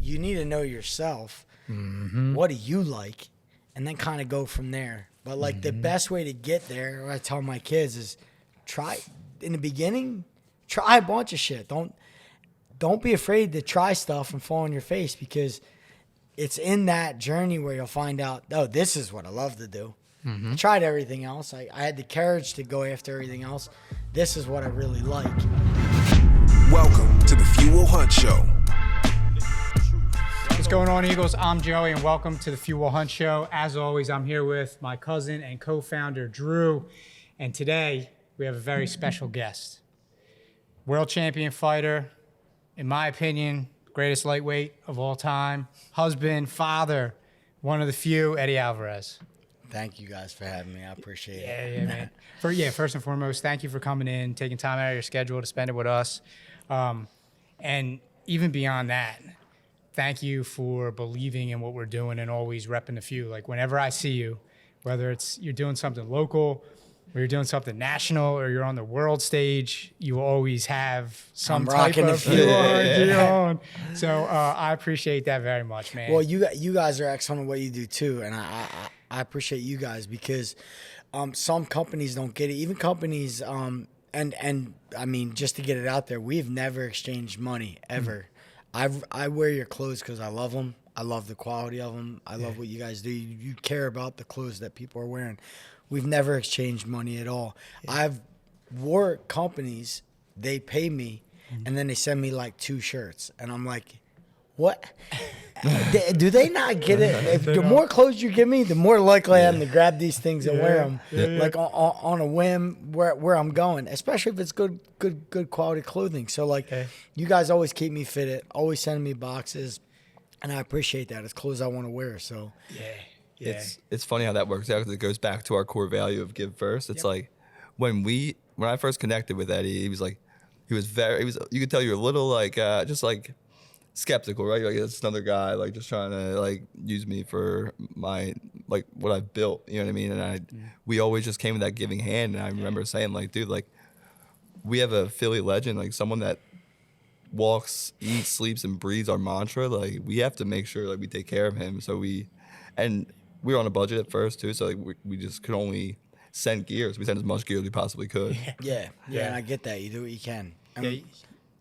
you need to know yourself. Mm-hmm. What do you like? And then kind of go from there. But like the best way to get there, what I tell my kids is try in the beginning, try a bunch of shit. Don't be afraid to try stuff and fall on your face, because it's in that journey where you'll find out, oh, this is what I love to do. I tried everything else. I had the courage to go after everything else. This is what I really like. Welcome to the Fuel Hunt Show. What's going on, Eagles? I'm Joey, and welcome to the Fuel Hunt Show. As always, I'm here with my cousin and co-founder, Drew. And today, we have a very special guest. World champion fighter, in my opinion, greatest lightweight of all time. Husband, father, one of the few, Eddie Alvarez. Thank you guys for having me. I appreciate it. Yeah, man. First and foremost, thank you for coming in, taking time out of your schedule to spend it with us. And even beyond that, thank you for believing in what we're doing and always repping the few. Like whenever I see you, whether it's you're doing something local or you're doing something national or you're on the world stage, you always have some type of Fuel Hunt on. So I appreciate that very much, man. Well, you guys are excellent at what you do too, and I appreciate you guys, because some companies don't get it. Even companies, and I mean, just to get it out there, we've never exchanged money ever. I wear your clothes because I love them. I love the quality of them. I love what you guys do. You care about the clothes that people are wearing. We've never exchanged money at all. I've worked companies, they pay me, and then they send me like 2 shirts. And I'm like, what? Do they not get it? If the more clothes you give me, the more likely I am to grab these things and wear them, like on a whim where I'm going, especially if it's good quality clothing. So like, you guys always keep me fitted, always sending me boxes, and I appreciate that. It's clothes I want to wear. So yeah. It's funny how that works out, because it goes back to our core value of give first. It's like when I first connected with Eddie, he was you could tell you're a little like just like skeptical, right? Like, it's another guy like just trying to like use me for my like what I've built, you know what I mean? And we always just came with that giving hand. And I remember saying like, dude, like we have a Philly legend, like someone that walks, eats, sleeps, and breathes our mantra. Like we have to make sure like we take care of him. So we were on a budget at first too, so like we just could only send gear. So we sent as much gear as we possibly could. Yeah, and I get that. You do what you can.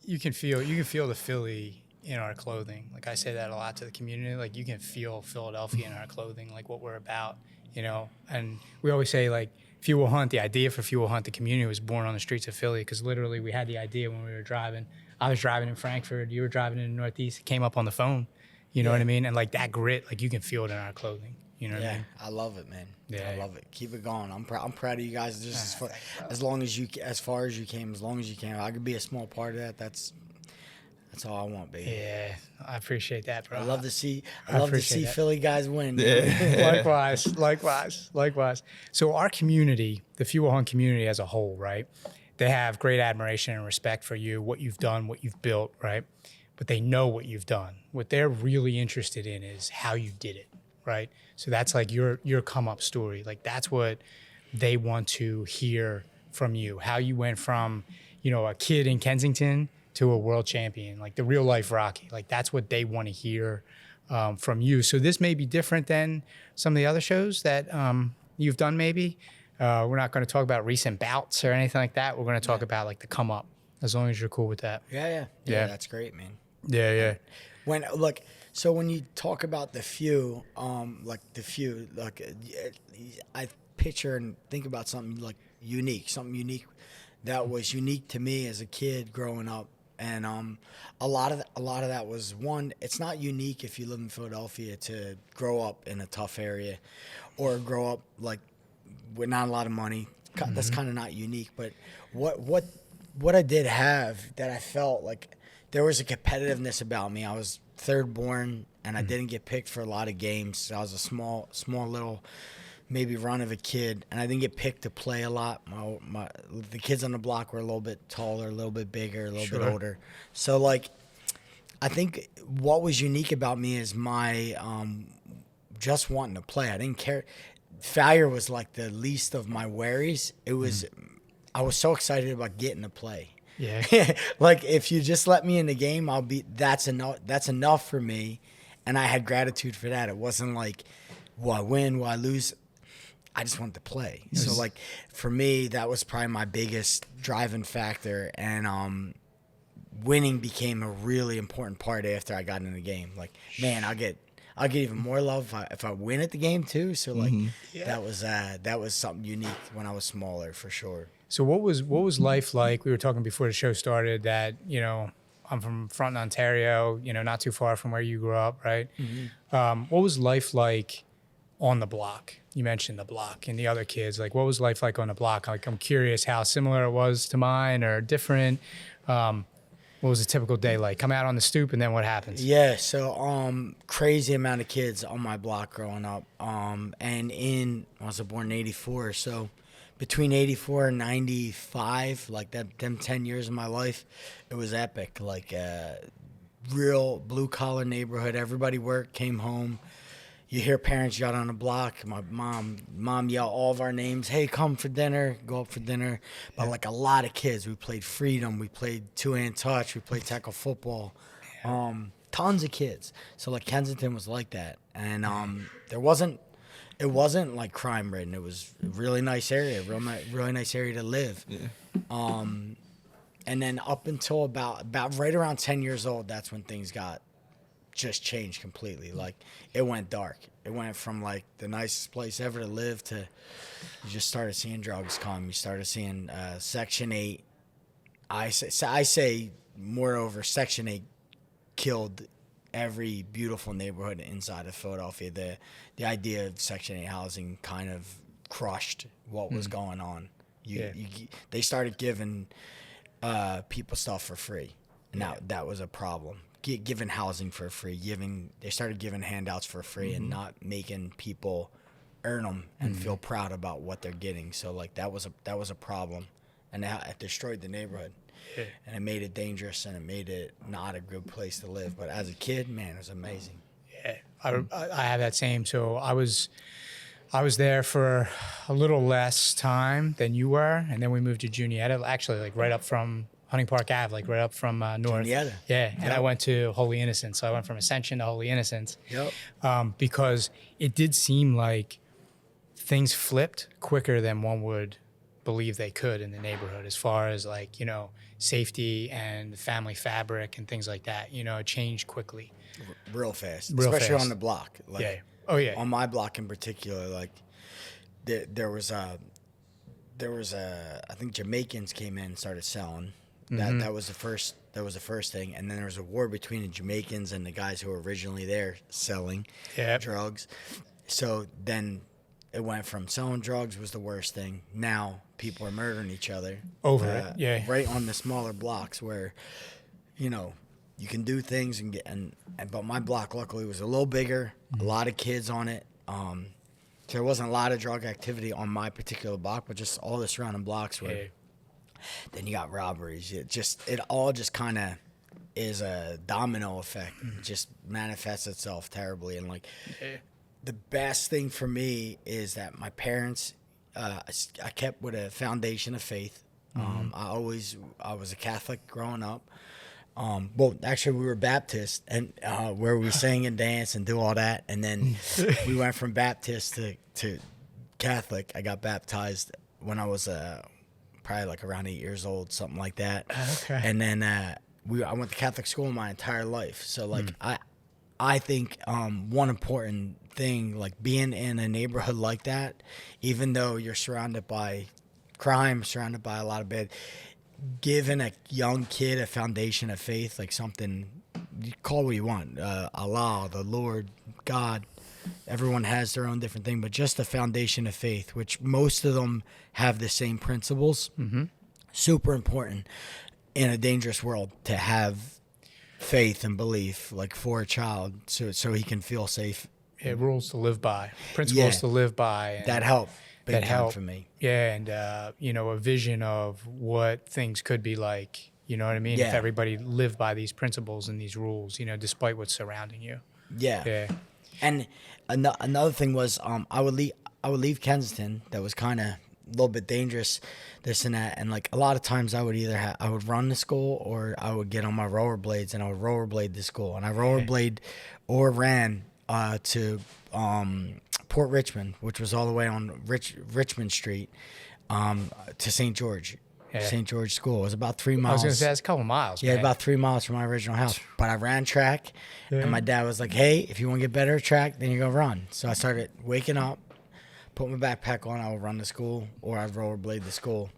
You can feel the Philly in our clothing. Like I say that a lot to the community. Like you can feel Philadelphia in our clothing, like what we're about, you know. And we always say like Fuel Hunt. The idea for Fuel Hunt, the community, was born on the streets of Philly, because literally we had the idea when we were driving. I was driving in Frankfurt. You were driving in the Northeast. It came up on the phone. You know what I mean? And like that grit, like you can feel it in our clothing. You know what I mean? I love it, man. Yeah. I love it. Keep it going. I'm proud of you guys. Just as far as you came, as long as you came. I could be a small part of that. That's all I want, baby. Yeah, I appreciate that, bro. I love to see Philly guys win. Yeah. Likewise. So our community, the Fuel Hunt community as a whole, right? They have great admiration and respect for you, what you've done, what you've built, right? But they know what you've done. What they're really interested in is how you did it, right? So that's like your come up story. Like that's what they want to hear from you. How you went from, a kid in Kensington to a world champion, like the real life Rocky. Like that's what they want to hear from you. So this may be different than some of the other shows that you've done maybe. We're not going to talk about recent bouts or anything like that. We're going to talk about like the come up, as long as you're cool with that. Yeah, that's great, man. Yeah. So when you talk about the few, I picture and think about something like unique that was unique to me as a kid growing up. And a lot of that was, one, it's not unique if you live in Philadelphia to grow up in a tough area or grow up like with not a lot of money. That's kind of not unique. But what I did have that I felt like there was a competitiveness about me. I was third born, and I didn't get picked for a lot of games. So I was a small little, maybe run of a kid, and I didn't get picked to play a lot. The kids on the block were a little bit taller, a little bit bigger, a little bit older. So like, I think what was unique about me is my just wanting to play. I didn't care. Failure was like the least of my worries. It was I was so excited about getting to play. Yeah. Like if you just let me in the game, that's enough for me. And I had gratitude for that. It wasn't like, will I win, will I lose? I just wanted to play. So like for me, that was probably my biggest driving factor. And winning became a really important part after I got in the game. Like, man, I'll get even more love if I win at the game too. So like that was something unique when I was smaller for sure. So what was life like? We were talking before the show started that, I'm from Fronton, Ontario, not too far from where you grew up, right? What was life like on the block? You mentioned the block and the other kids. Like, what was life like on the block? Like, I'm curious how similar it was to mine or different. What was a typical day like? Come out on the stoop and then what happens? Yeah, so crazy amount of kids on my block growing up. And I was born in 84, so between 84 and 95, like them 10 years of my life, it was epic. Like real blue collar neighborhood. Everybody worked, came home. You hear parents yell on the block. My mom yell all of our names. Hey, come for dinner. Go up for dinner. But like a lot of kids, we played freedom. We played two-hand touch. We played tackle football. Tons of kids. So like Kensington was like that, and it wasn't like crime ridden. It was a really nice area, really nice area to live. Yeah. And then up until about right around 10 years old, that's when things got just changed completely. Like it went dark. It went from like the nicest place ever to live to you just started seeing drugs come. You started seeing Section 8. I say moreover, Section 8 killed every beautiful neighborhood inside of Philadelphia. The idea of Section 8 housing kind of crushed what was going on. They started giving people stuff for free, and that was a problem. Giving housing for free, they started giving handouts for free and not making people earn them and feel proud about what they're getting. So like that was a problem, and it destroyed the neighborhood. Yeah. And it made it dangerous, and it made it not a good place to live. But as a kid, man, it was amazing. Yeah, I have that same. So I was there for a little less time than you were, and then we moved to Juniata, actually, like right up from Hunting Park Ave, like right up from north. Juniata. Yeah, and I went to Holy Innocents. So I went from Ascension to Holy Innocents. Yep. Because it did seem like things flipped quicker than one would believe they could in the neighborhood, as far as like, safety and family fabric and things like that. It changed quickly. Real fast. Especially on the block. Like, yeah. Oh yeah. On my block in particular, like there was I think Jamaicans came in and started selling. That was the first thing, and then there was a war between the Jamaicans and the guys who were originally there selling drugs. So then it went from selling drugs was the worst thing. Now people are murdering each other over it. Yeah, right on the smaller blocks where, you can do things but my block luckily was a little bigger, a lot of kids on it. So there wasn't a lot of drug activity on my particular block, but just all the surrounding blocks were. Yeah. Then you got robberies. It all just kind of is a domino effect. It just manifests itself terribly. And like the best thing for me is that my parents, I kept with a foundation of faith. I was a Catholic growing up. Well, actually, we were Baptist, and where we sang and dance and do all that, and then we went from Baptist to Catholic. I got baptized when I was probably like around 8 years old, something like that. Okay. And then I went to Catholic school my entire life. So like I think one important thing, like being in a neighborhood like that, even though you're surrounded by crime, surrounded by a lot of bad, giving a young kid a foundation of faith, like something, you call what you want, Allah, the Lord, God, everyone has their own different thing, but just a foundation of faith, which most of them have the same principles. Super important in a dangerous world to have faith and belief, like for a child, so he can feel safe. Yeah, rules to live by, principles to live by. That helped. Big time for me. Yeah, and a vision of what things could be like. You know what I mean? Yeah. If everybody lived by these principles and these rules, despite what's surrounding you. Yeah. Yeah. And another thing was, I would leave Kensington. That was kind of little bit dangerous, this and that. And like a lot of times I would either I would run to school or I would get on my rollerblades and I would rollerblade to school. And I rollerblade or ran to Port Richmond, which was all the way on Richmond Street, to St. George. St. George School. It was about 3 miles. I was going to say, that's a couple miles. Yeah, man. about 3 miles from my original house. But I ran track, and my dad was like, hey, if you want to get better at track, then you go run. So I started waking up, put my backpack on, I would run to school, or I'd rollerblade to school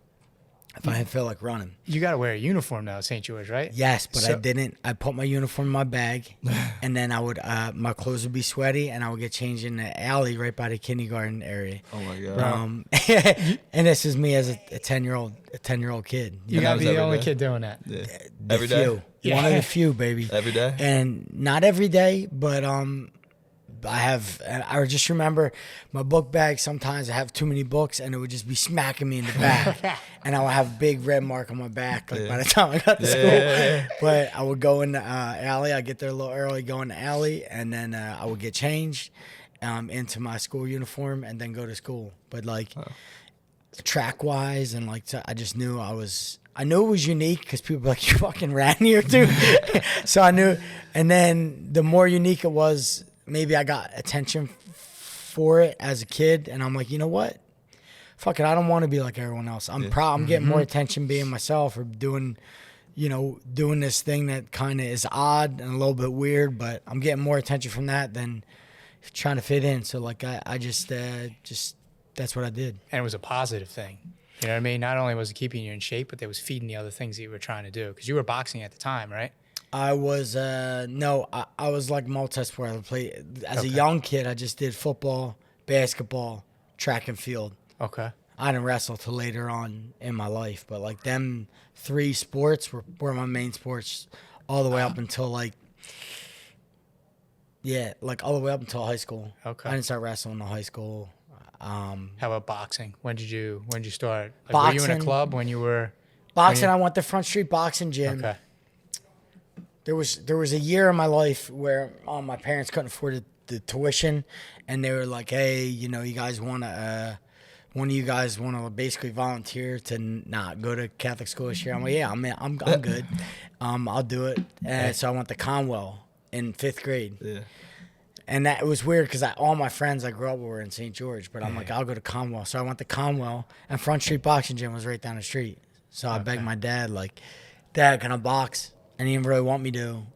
if I didn't feel like running. You got to wear a uniform now at St. George, right? Yes, but I didn't. I put my uniform in my bag, and then I would my clothes would be sweaty, and I would get changed in the alley right by the kindergarten area. Oh my god! And this is me as a 10-year-old kid. You got to be the only kid doing that. Yeah. The Every day? few. One of the few, baby. Every day? And not every day, but I just remember my book bag. Sometimes I have too many books, and it would just be smacking me in the back, and I would have a big red mark on my back. Like by the time I got to school, but I would go in the alley. I get there a little early, go in the alley, and then I would get changed into my school uniform, and then go to school. But like track wise, and like I just knew I knew it was unique because people were like, you fucking ran here too. So I knew, and then the more unique it was, maybe I got attention for it as a kid, and I'm like, you know what? Fuck it, I don't want to be like everyone else. I'm proud. I'm getting more attention being myself or doing this thing that kind of is odd and a little bit weird, but I'm getting more attention from that than trying to fit in. So like I just that's what I did. And it was a positive thing. You know what I mean? Not only was it keeping you in shape, but it was feeding the other things that you were trying to do. Because you were boxing at the time, right? I was I was like multi-sport. I played as a young kid. I just did football, basketball, track and field. Okay. I didn't wrestle till later on in my life, but like them 3 sports were my main sports all the way up until all the way up until high school. Okay. I didn't start wrestling until high school. How about boxing? When did you start? Like, boxing, were you in a club when you were boxing? I went to Front Street Boxing Gym. Okay. There was a year in my life where my parents couldn't afford the tuition, and they were like, "Hey, you guys want to, one of you guys want to basically volunteer to not go to Catholic school this year?" I'm like, "Yeah, I'm good. I'll do it." And so I went to Conwell in 5th grade. Yeah. And that was weird because all my friends I grew up with were in St. George, but I'm like, I'll go to Conwell. So I went to Conwell, and Front Street Boxing Gym was right down the street. So I begged my dad, like, "Dad, can I box?" And he didn't really want me to.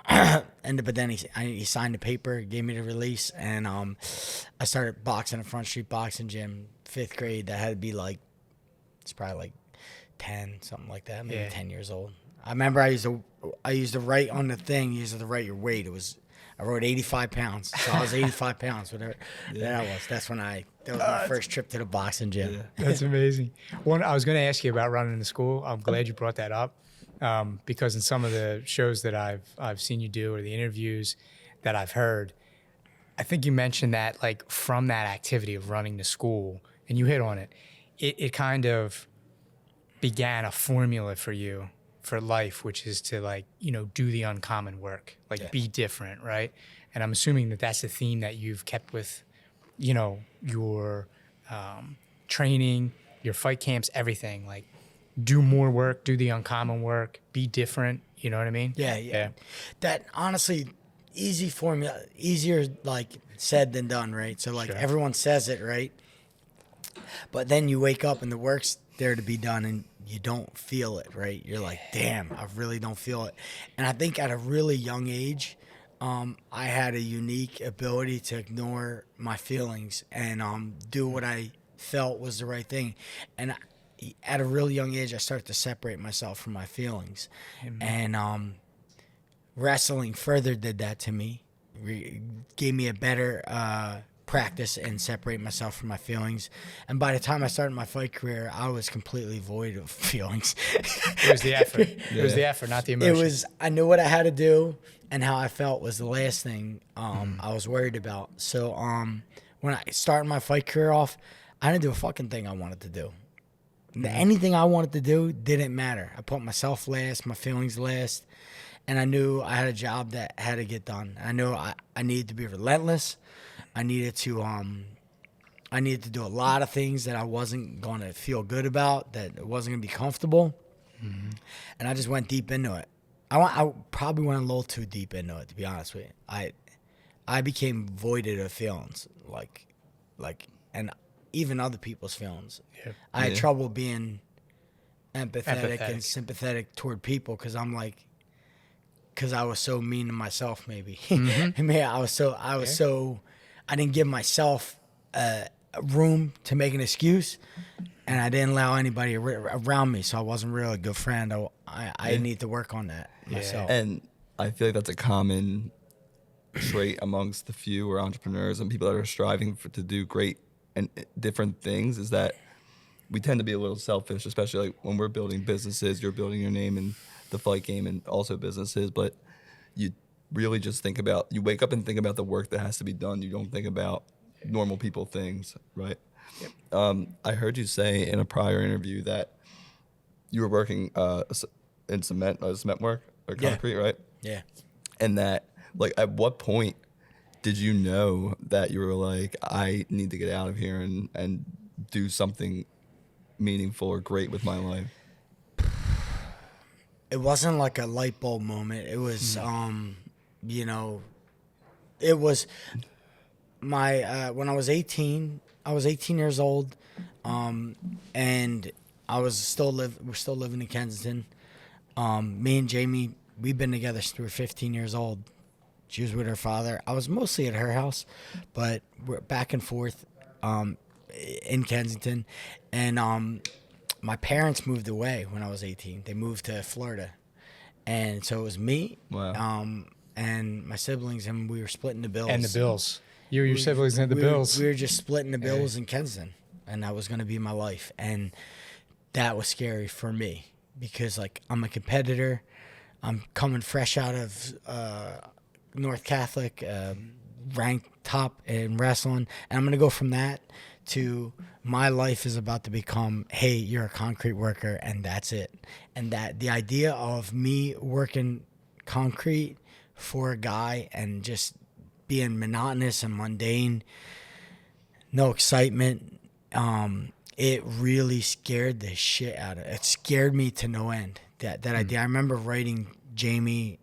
But then he signed the paper, gave me the release, and I started boxing at Front Street Boxing Gym, 5th grade. That had to be like, it's probably like 10, something like that, maybe 10 years old. I remember I used to write on the thing. You used to write your weight. I wrote 85 pounds, so I was 85 pounds, whatever that was. That was my first trip to the boxing gym. Yeah. That's amazing. I was going to ask you about running to school. I'm glad you brought that up because in some of the shows that I've seen you do or the interviews that I've heard, I think you mentioned that like from that activity of running to school, and you hit on it, it kind of began a formula for you for life, which is to do the uncommon work, be different, right? And I'm assuming that that's the theme that you've kept with, your training, your fight camps, everything. Like, do more work, do the uncommon work, be different. You know what I mean? Yeah. That honestly, easy formula, easier said than done, right? So everyone says it, right? But then you wake up and the work's there to be done, and you don't feel it, right? You're like, damn, I really don't feel it. And I think at a really young age, I had a unique ability to ignore my feelings and do what I felt was the right thing. And at a really young age, I started to separate myself from my feelings. Amen. And wrestling further did that to me, gave me a better practice and separate myself from my feelings. And by the time I started my fight career, I was completely void of feelings. It was the effort. It was the effort, not the emotion. I knew what I had to do, and how I felt was the last thing I was worried about. So when I started my fight career off, I didn't do a fucking thing I wanted to do. Anything I wanted to do didn't matter. I put myself last, my feelings last, and I knew I had a job that had to get done. I knew I needed to be relentless. I needed to I needed to do a lot of things that I wasn't going to feel good about, that it wasn't going to be comfortable. And I just went deep into it. I probably went a little too deep into it, to be honest with you. I became voided of feelings, like, and even other people's feelings. Yeah. I had trouble being empathetic and sympathetic toward people because I was so mean to myself. Maybe, maybe I was so I didn't give myself room to make an excuse, and I didn't allow anybody around me. So I wasn't really a good friend. I need to work on that myself. And I feel like that's a common trait amongst the few or entrepreneurs and people that are striving to do great and different things, is that we tend to be a little selfish, especially like when we're building businesses. You're building your name in the fight game and also businesses, but you really just think about, you wake up and think about the work that has to be done. You don't think about normal people things, right? Yep. I heard you say in a prior interview that you were working in cement work or concrete, right? Yeah. And that, like, at what point did you know that you were like, I need to get out of here and do something meaningful or great with my life? It wasn't like a light bulb moment. It was, it was my, when I was 18 years old, and we're still living in Kensington. Me and Jamie, we've been together since we were 15 years old. She was with her father. I was mostly at her house, but we're back and forth in Kensington. And my parents moved away when I was 18. They moved to Florida. And so it was me and my siblings, and we were splitting the bills. And the bills. You and your siblings and the bills. We were just splitting the bills in Kensington, and that was going to be my life. And that was scary for me because, like, I'm a competitor. I'm coming fresh out of North Catholic, ranked top in wrestling, and I'm going to go from that to my life is about to become, hey, you're a concrete worker, and that's it. And that the idea of me working concrete for a guy and just being monotonous and mundane, no excitement, it really scared the shit out of it. It scared me to no end. That idea. I remember writing Jamie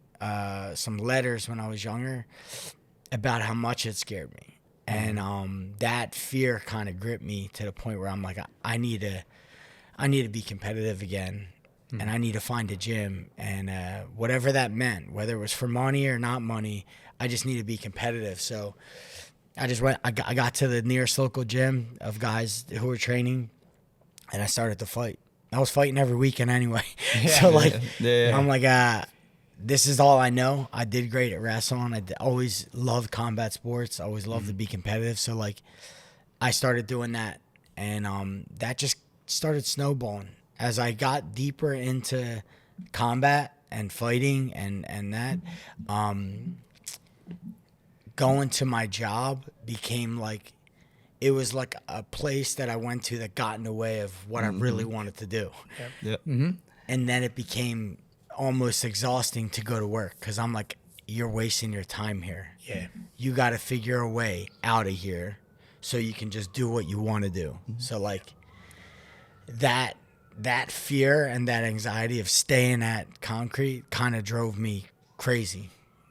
some letters when I was younger about how much it scared me. And that fear kind of gripped me to the point where I'm like, I need to be competitive again, and I need to find a gym, and whatever that meant, whether it was for money or not money, I just need to be competitive. So I just went. I got to the nearest local gym of guys who were training, and I started to fight. I was fighting every weekend anyway. So I'm like, this is all I know. I did great at wrestling. I always loved combat sports. I always loved to be competitive. So, like, I started doing that. And that just started snowballing. As I got deeper into combat and fighting and that, going to my job became like, it was like a place that I went to that got in the way of what I really wanted to do. Yep. And then it became almost exhausting to go to work because I'm like, you're wasting your time here. Yeah. You got to figure a way out of here so you can just do what you want to do. So, like, that fear and that anxiety of staying at concrete kind of drove me crazy.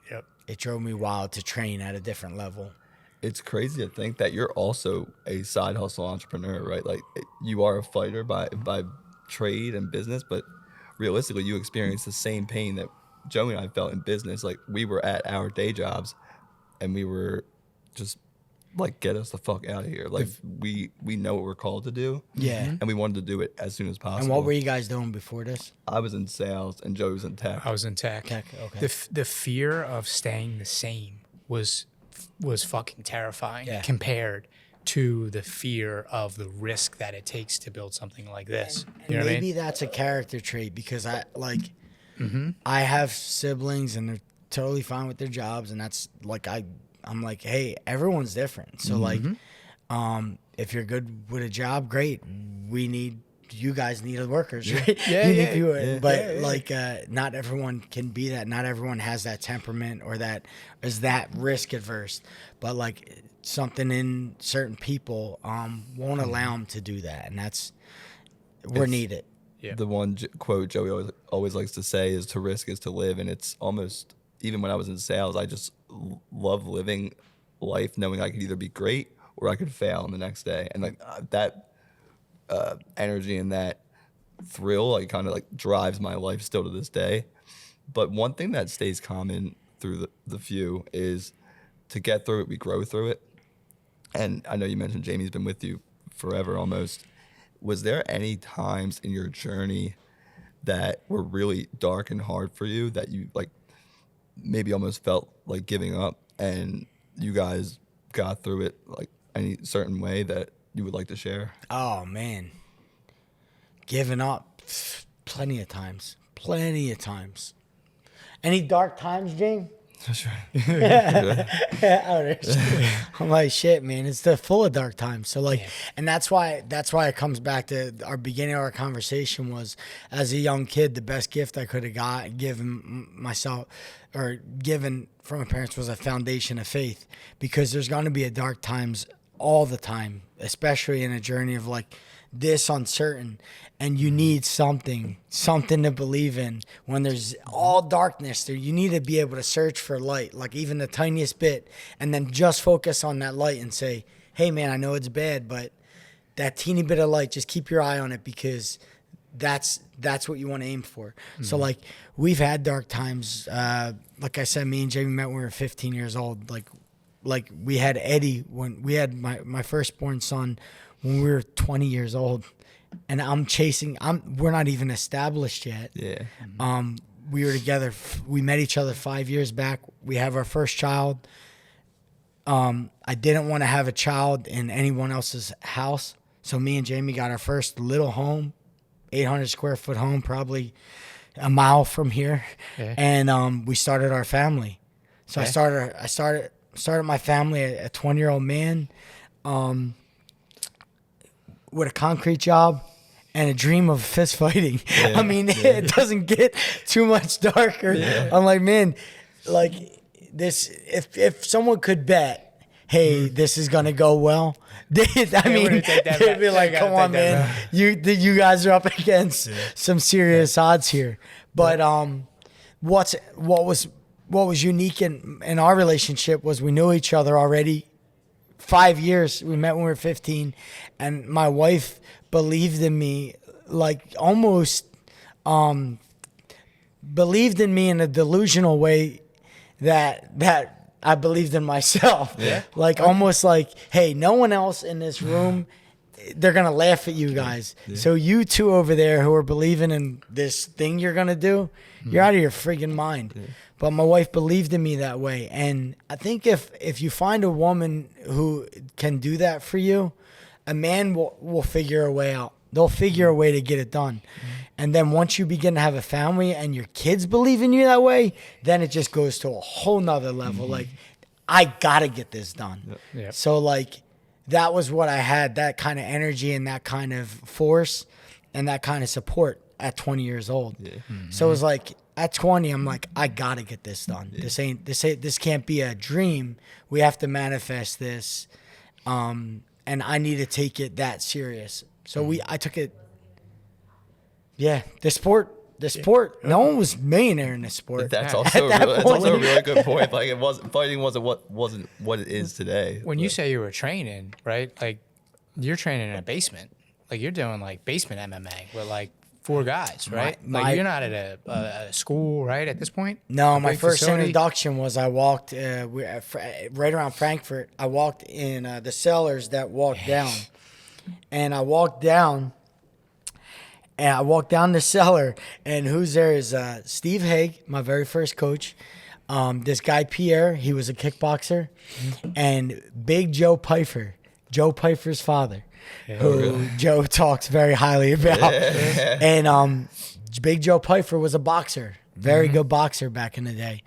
Yep. It drove me wild to train at a different level. It's crazy to think that you're also a side hustle entrepreneur, right? Like, you are a fighter by trade and business, but realistically, you experience the same pain that Joey and I felt in business. Like, we were at our day jobs, and we were just like, get us the fuck out of here. Like, we know what we're called to do. Yeah. And we wanted to do it as soon as possible. And what were you guys doing before this? I was in sales, and Joey was in tech. I was in tech. Tech, okay. The fear of staying the same was fucking terrifying compared to the fear of the risk that it takes to build something like this. And maybe that's a character trait because I have siblings and they're totally fine with their jobs, and that's like I'm like, hey, everyone's different. So like, if you're good with a job, great. We need you guys needed workers, right? Yeah, You need yeah, people, yeah. but Yeah, yeah. like not everyone can be that. Not everyone has that temperament or that is that risk adverse. But like something in certain people won't allow them to do that, and that's we're needed. Yeah. The one quote Joey always likes to say is, "To risk is to live," and it's almost, even when I was in sales, I just love living life knowing I could either be great or I could fail on the next day, and like that energy and that thrill like kind of like drives my life still to this day. But one thing that stays common through the few is to get through it, we grow through it. And I know you mentioned Jamie's been with you forever almost. Was there any times in your journey that were really dark and hard for you that you like maybe almost felt like giving up, and you guys got through it like any certain way that you would like to share? Oh man, giving up, plenty of times. Any dark times, James? I'm like, shit, man, it's full of dark times. So like, and that's why it comes back to our beginning of our conversation was, as a young kid, the best gift I could have given myself or given from my parents was a foundation of faith, because there's going to be a dark times all the time, especially in a journey of like this uncertain, and you need something to believe in when there's all darkness there. You need to be able to search for light, like even the tiniest bit, and then just focus on that light and say, hey man, I know it's bad, but that teeny bit of light, just keep your eye on it, because that's what you want to aim for. Mm-hmm. So like we've had dark times. Like I said, me and Jamie met when we were 15 years old. Like we had Eddie when we had my firstborn son when we were 20 years old, and we're not even established yet. Yeah. We were together. We met each other 5 years back. We have our first child. I didn't want to have a child in anyone else's house. So me and Jamie got our first little home, 800 square foot home, probably a mile from here. Yeah. And we started our family. So yeah. I started my family, a 20-year-old man, with a concrete job and a dream of fist fighting. Yeah, I mean, it doesn't get too much darker. Yeah. I'm like, man, like this, if someone could bet, hey, this is going to go well, they'd be like, come on, man, you guys are up against some serious odds here. But what was unique in our relationship was we knew each other already 5 years. We met when we were 15, and my wife believed in me, like almost believed in me in a delusional way that I believed in myself. Yeah. Like almost like, hey, no one else in this room, they're going to laugh at you guys. Yeah. So you two over there who are believing in this thing you're going to do, you're out of your friggin' mind. Yeah. But my wife believed in me that way. And I think if you find a woman who can do that for you, a man will figure a way out. They'll figure a way to get it done. Mm-hmm. And then once you begin to have a family and your kids believe in you that way, then it just goes to a whole nother level. Mm-hmm. Like, I got to get this done. Yep. Yep. So, like, that was what I had, that kind of energy and that kind of force and that kind of support at 20 years old. Yeah. Mm-hmm. So it was like, at 20, I'm like, I gotta get this done. Yeah. This can't be a dream. We have to manifest this, and I need to take it that serious. So I took it. Yeah, the sport. No one was millionaire in this sport. That's also a really good point. Like fighting wasn't what it is today. When you say you were training, right? Like you're training in a basement. Like you're doing like basement MMA with like 4 guys, right? Like you're not at a school, right, at this point? No, my first introduction was I walked right around Frankfurt. I walked in the cellars that walked down. And I walked down the cellar, and who's there is Steve Haig, my very first coach. This guy, Pierre, he was a kickboxer. And Big Joe Pfeiffer, Joe Pfeiffer's father. Who Joe talks very highly about. And Big Joe Pfeiffer was a boxer, very good boxer back in the day.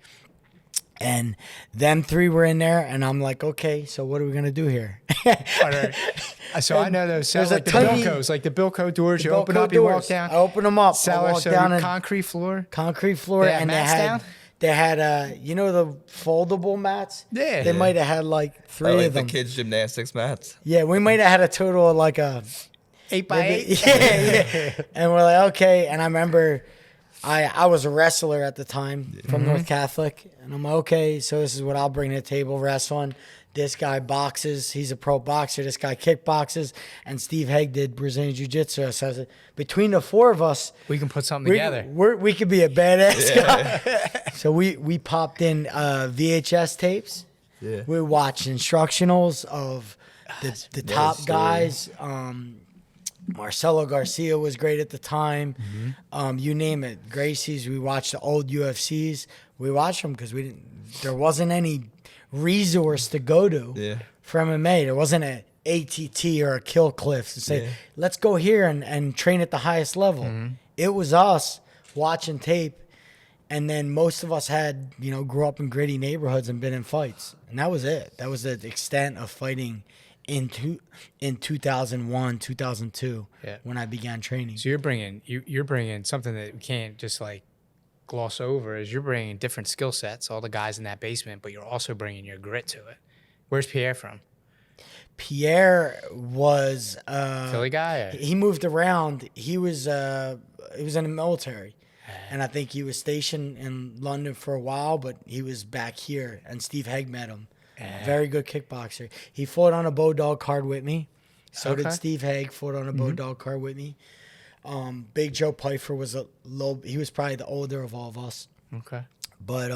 And them three were in there, and I'm like, okay, so what are we gonna do here? All right. So I know those cells, there's a like the tiny- Bilcos, like the Bilco doors. You Bilco open up, you walk doors. down. I open them up. I Cellar, walk so down and concrete floor. concrete floor, They had and mats down? they had you know, the foldable mats. Yeah. They might have had like three like of them. the kids' gymnastics mats. Yeah, we might have had a total of like a 8x8. yeah. And we're like, okay. And I remember I was a wrestler at the time from North Catholic. And I'm like, okay, so this is what I'll bring to the table, wrestling. This guy boxes. He's a pro boxer. This guy kickboxes. And Steve Haig did Brazilian Jiu-Jitsu. So I said, between the four of us, We can put something together. we could be a badass guy. So we popped in VHS tapes. Yeah. We watched instructionals of the top story. guys. Marcelo Garcia was great at the time. You name it. Gracie's. We watched the old UFCs. We watched them because there wasn't any resource to go to Yeah. for MMA. There wasn't a ATT or a Kill Cliff to say, let's go here and train at the highest level. It was us watching tape. And then most of us had, grew up in gritty neighborhoods and been in fights. And that was it. That was the extent of fighting in 2001, 2002, when I began training. So you're bringing something that we can't just like gloss over. Is you're bringing different skill sets, all the guys in that basement, but you're also bringing your grit to it. Where's Pierre from? Pierre was Philly guy? Or? he moved around. He was in the military, and I think he was stationed in London for a while, but he was back here. And Steve Haig met him. Very good kickboxer. He fought on a Bodog card with me. So did Steve Haig. Fought on a Bodog card with me. Big Joe Pfeiffer was he was probably the older of all of us. Okay. But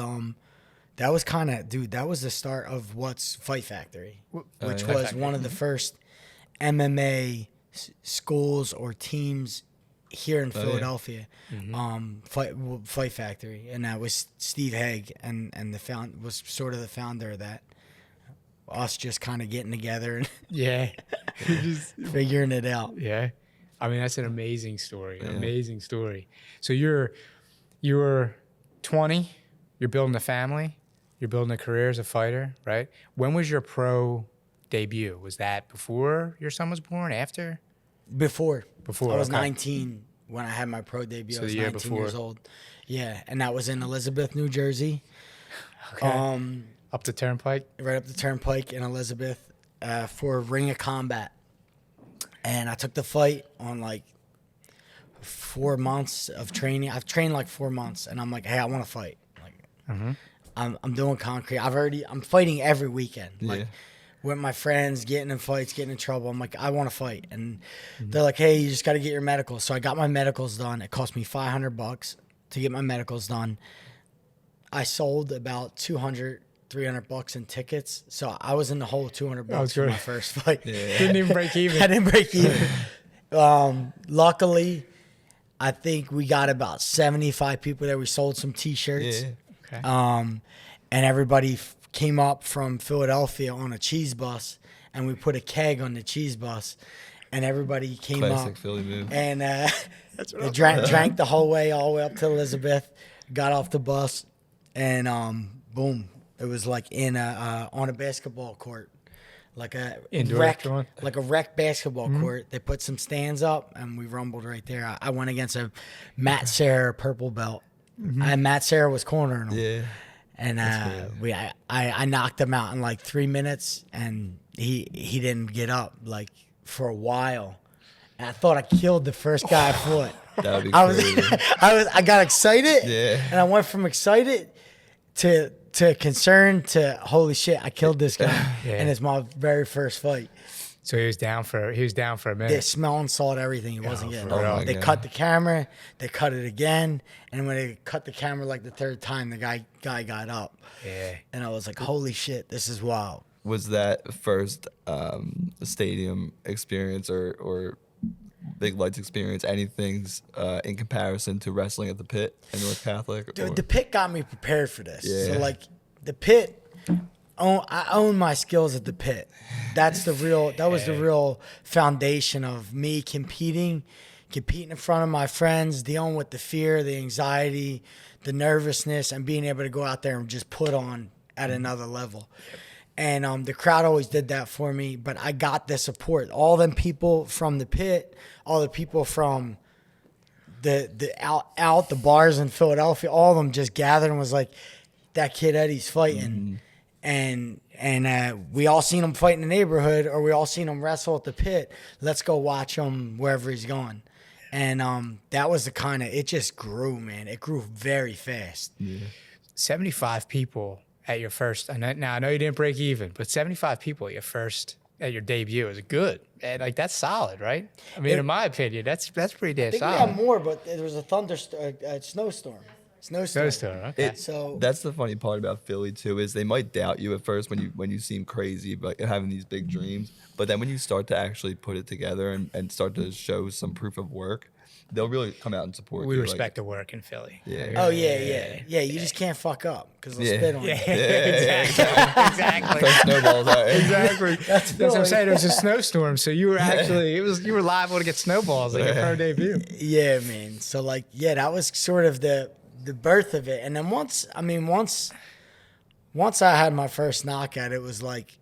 that was that was the start of what's Fight Factory, which was one of the first MMA schools or teams here in Philadelphia. Fight Factory, and that was Steve Haig, and was sort of the founder of that. Us just kind of getting together and figuring it out. Yeah. I mean, that's an amazing story. Amazing story. So you're 20, you're building a family, you're building a career as a fighter, right? When was your pro debut? Was that before your son was born, after? Before. Before, I was okay. 19 when I had my pro debut. So I was the year 19 before. years old. Yeah, and that was in Elizabeth, New Jersey. Okay. Up the turnpike? Right up the turnpike in Elizabeth for Ring of Combat. And I took the fight on like 4 months of training. I've trained like 4 months, and I'm like, hey, I want to fight. Like, I'm doing concrete. I'm fighting every weekend. Like with my friends, getting in fights, getting in trouble. I'm like, I want to fight. And they're like, hey, you just got to get your medicals. So I got my medicals done. It cost me $500 to get my medicals done. I sold about $200-$300 in tickets, so I was in the whole $200 for my first fight. Didn't even break even. I didn't break even. Luckily, I think we got about 75 people there. We sold some T-shirts, Okay. and everybody came up from Philadelphia on a cheese bus, and we put a keg on the cheese bus, and everybody came Classic up Philly move. and they drank the whole way, all the way up to Elizabeth. Got off the bus, and boom. It was like on a basketball court, like a Indoor rec, one? like a rec basketball court. They put some stands up, and we rumbled right there. I went against a Matt Serra purple belt, and Matt Serra was cornering him. Yeah. And I knocked him out in like 3 minutes, and he didn't get up like for a while. And I thought I killed the first guy I fought. That would be crazy. I got excited, Yeah. and I went from excited to concerned to holy shit, I killed this guy, and it's my very first fight. So he was down for a minute. They smelled and saw everything. He wasn't getting for up. real? They God. cut the camera, they cut it again, and when they cut the camera like the third time, the guy got up. Yeah. And I was like, holy shit, this is wild. Was that first stadium experience or Big Lights experience anything's in comparison to wrestling at the Pit in North Catholic? Dude, or- the Pit got me prepared for this. Yeah. So like the Pit, I own my skills at the Pit. That was the real foundation of me competing, competing in front of my friends, dealing with the fear, the anxiety, the nervousness, and being able to go out there and just put on at another level. And the crowd always did that for me, but I got the support. All them people from the pit, all the people from the out the bars in Philadelphia, all of them just gathered and was like, that kid Eddie's fighting. And we all seen him fight in the neighborhood, or we all seen him wrestle at the pit. Let's go watch him wherever he's going. And that was the kind of, it just grew, man. It grew very fast. Yeah. 75 people at your first, now I know you didn't break even, but 75 people at your debut is good. And like, that's solid, right? I mean, in my opinion, that's pretty damn I think solid. we had more, but there was a snowstorm. Snowstorm, okay. That's the funny part about Philly too, is they might doubt you at first when you seem crazy, but having these big dreams. But then when you start to actually put it together and start to show some proof of work, they'll really come out and support you. We respect the work in Philly. Yeah. Oh, yeah. You just can't fuck up because they'll spit on you. Exactly. Throw snowballs out. Exactly. That's what I'm saying. It was a snowstorm, so you were actually you were liable to get snowballs like your pro debut. Yeah, man. So that was sort of the birth of it. And then once I had my first knockout, it was like,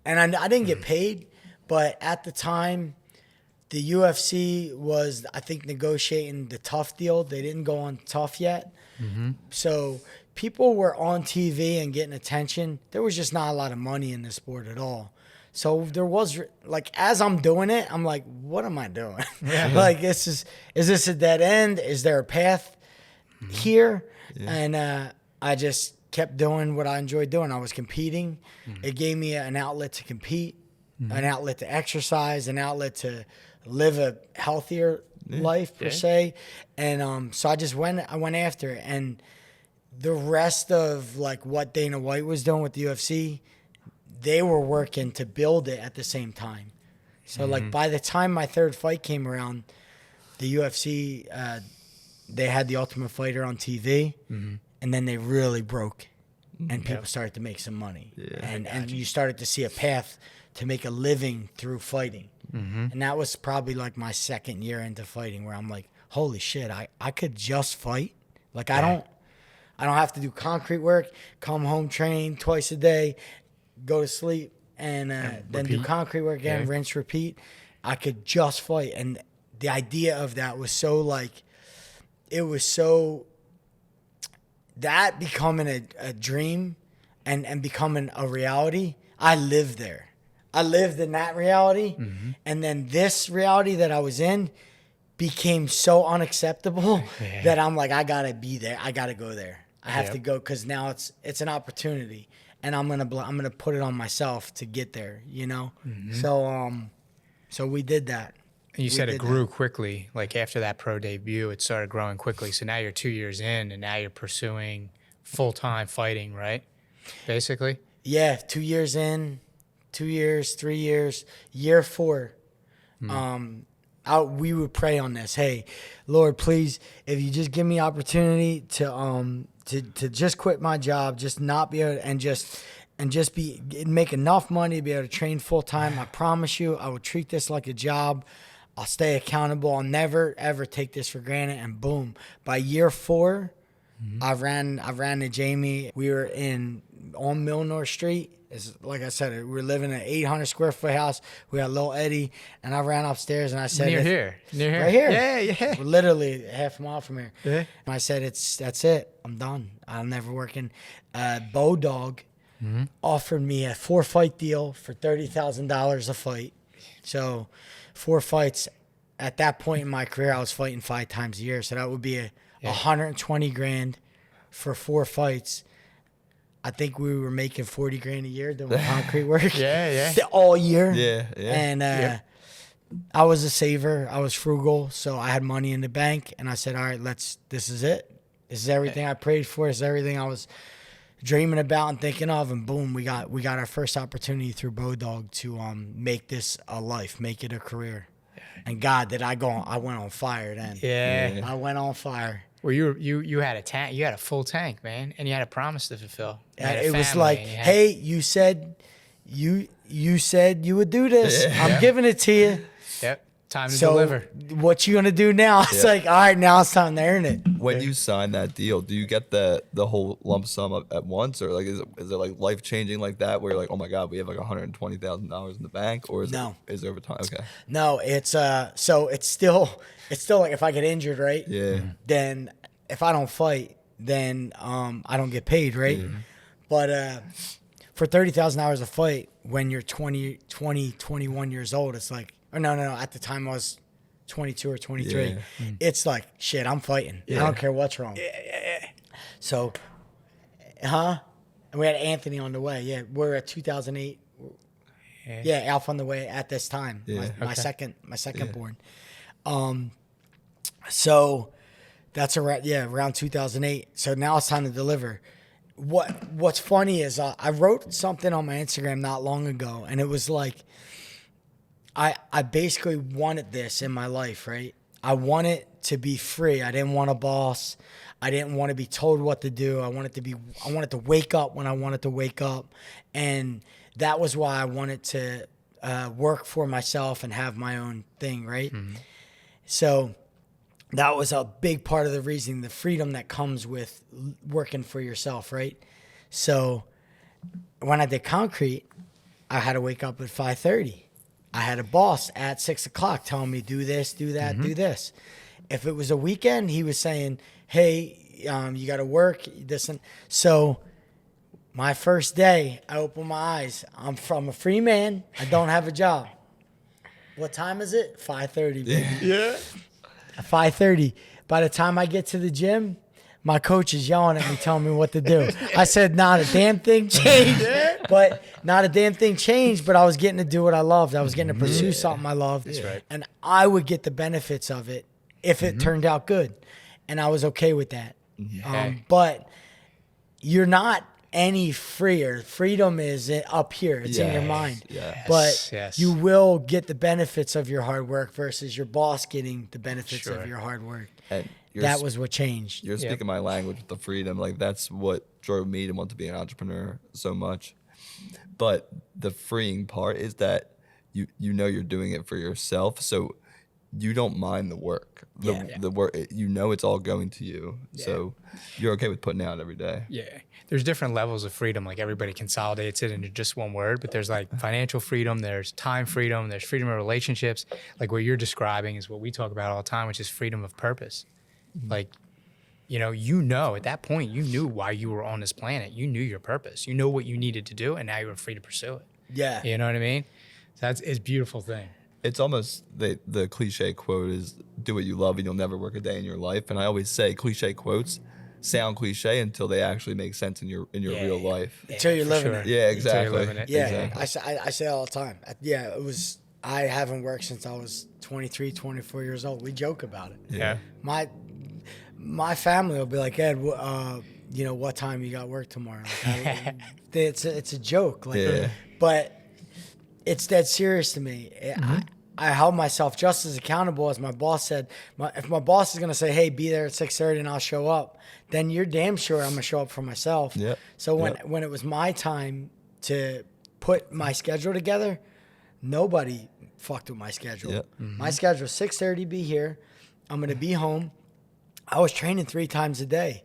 and I didn't get paid, but at the time, the UFC was, I think, negotiating the tough deal. They didn't go on tough yet. So people were on TV and getting attention. There was just not a lot of money in the sport at all. So there was, like, as I'm doing it, I'm like, what am I doing? Like, is this a dead end? Is there a path here? Yeah. And I just kept doing what I enjoyed doing. I was competing. It gave me an outlet to compete, an outlet to exercise, an outlet to live a healthier life per se. And so I went after it. And the rest of like what Dana White was doing with the UFC, they were working to build it at the same time. So like by the time my third fight came around, the UFC, they had the Ultimate Fighter on TV, and then they really broke, and people started to make some money, and you started to see a path to make a living through fighting. And that was probably like my second year into fighting, where I'm like, holy shit, I could just fight. Like I don't have to do concrete work, come home, train twice a day, go to sleep, and then do concrete work again, rinse, repeat. I could just fight. And the idea of that was so like, it was so, that becoming a dream and becoming a reality, I lived there. I lived in that reality. And then this reality that I was in became so unacceptable that I'm like, I gotta be there. I gotta go there. I have to go, because now it's an opportunity, and I'm gonna put it on myself to get there. You know. So we did that. And you said it grew quickly. Like after that pro debut, it started growing quickly. So now you're 2 years in, and now you're pursuing full-time fighting, right? Basically. Yeah, 2 years in, 2 years, 3 years, year 4. We would pray on this. Hey, Lord, please, if you just give me opportunity to just quit my job, just not be able to, and just make enough money to be able to train full time. I promise you, I will treat this like a job. I'll stay accountable. I'll never ever take this for granted. And boom, by year 4, I ran to Jamie. We were on Milnor Street. Like I said, we were living in an 800 square foot house. We had little Eddie, and I ran upstairs and I said, Near here. Right here. Yeah. We're literally half a mile from here. Yeah. And I said, that's it. I'm done. I'm never working. Bodog offered me a 4-fight deal for $30,000 a fight. So 4 fights. At that point in my career, I was fighting 5 times a year. So that would be $120,000 for 4 fights. I think we were making $40,000 a year doing concrete work. All year. Yeah. And I was a saver. I was frugal, so I had money in the bank. And I said, all right, this is it. This is everything I prayed for. This is everything I was dreaming about and thinking of. And boom, we got our first opportunity through Bodog to make this a life, make it a career. And God, I went on fire then. Yeah. I went on fire. Well, you had a tank, you had a full tank, man, and you had a promise to fulfill. It was like, hey, you said you would do this. I'm giving it to you. Yep. Time to So deliver. what you gonna do now? It's Yeah. like, all right, now it's time to earn it. When you sign that deal, do you get the whole lump sum at once, or like is it like life changing like that, where you're like, oh my god, we have like $120,000 in the bank, or is No. it over time? Okay. No, it's so it's still like if I get injured, right? Yeah. Then if I don't fight, then I don't get paid, right? But for 30,000 hours a fight, when you're 21 years old, it's like, or no. At the time I was 22 or 23. Yeah. It's like, shit, I'm fighting. I don't care what's wrong. Yeah. So, and we had Anthony on the way. Yeah, we're at 2008. Yeah, Alpha on the way at this time. Yeah. My second born. So that's around 2008. So now it's time to deliver. What's funny is I wrote something on my Instagram not long ago, and it was like, I basically wanted this in my life, right? I wanted to be free. I didn't want a boss. I didn't want to be told what to do. I wanted to wake up when I wanted to wake up. And that was why I wanted to work for myself and have my own thing, right? So that was a big part of the reason, the freedom that comes with working for yourself, right? So when I did concrete, I had to wake up at 5:30. I had a boss at 6 o'clock telling me, do this, do that, do this. If it was a weekend, he was saying, hey, you got to work, this and so. My first day, I opened my eyes. I'm a free man. I don't have a job. What time is it? 5:30. Yeah. 5:30. By the time I get to the gym, my coach is yelling at me, telling me what to do. I said, not a damn thing changed. But not a damn thing changed, but I was getting to do what I loved. I was getting to pursue something I loved. That's right. And I would get the benefits of it if it turned out good. And I was okay with that. But you're not any freer. Freedom is up here. It's in your mind. Yes, But yes. you will get the benefits of your hard work versus your boss getting the benefits Sure. of your hard work. And That was what changed. You're speaking my language with the freedom. Like that's what drove me to want to be an entrepreneur so much. But the freeing part is that you know you're doing it for yourself, so you don't mind the work. The work, you know, it's all going to you. So you're okay with putting out every day. Yeah. There's different levels of freedom. Like everybody consolidates it into just one word, but there's like financial freedom, there's time freedom, there's freedom of relationships. Like what you're describing is what we talk about all the time, which is freedom of purpose. Like, you know, at that point, you knew why you were on this planet. You knew your purpose. You know what you needed to do, and now you were free to pursue it. Yeah. You know what I mean? So it's a beautiful thing. It's almost the cliche quote is do what you love and you'll never work a day in your life. And I always say cliche quotes sound cliche until they actually make sense in your real life. Until you're living sure. it. Yeah, Until you're exactly. living it. Yeah. Exactly. I say it all the time. I haven't worked since I was 23, 24 years old. We joke about it. Yeah. My family will be like, Ed, what time you got work tomorrow? Like, it's a joke. Like, Yeah. But it's dead serious to me. I held myself just as accountable as my boss said. If my boss is going to say, hey, be there at 6:30 and I'll show up, then you're damn sure I'm going to show up for myself. Yep. So when it was my time to put my schedule together, nobody fucked with my schedule. Yep. My schedule, 6:30, be here. I'm going to be home. I was training 3 times a day.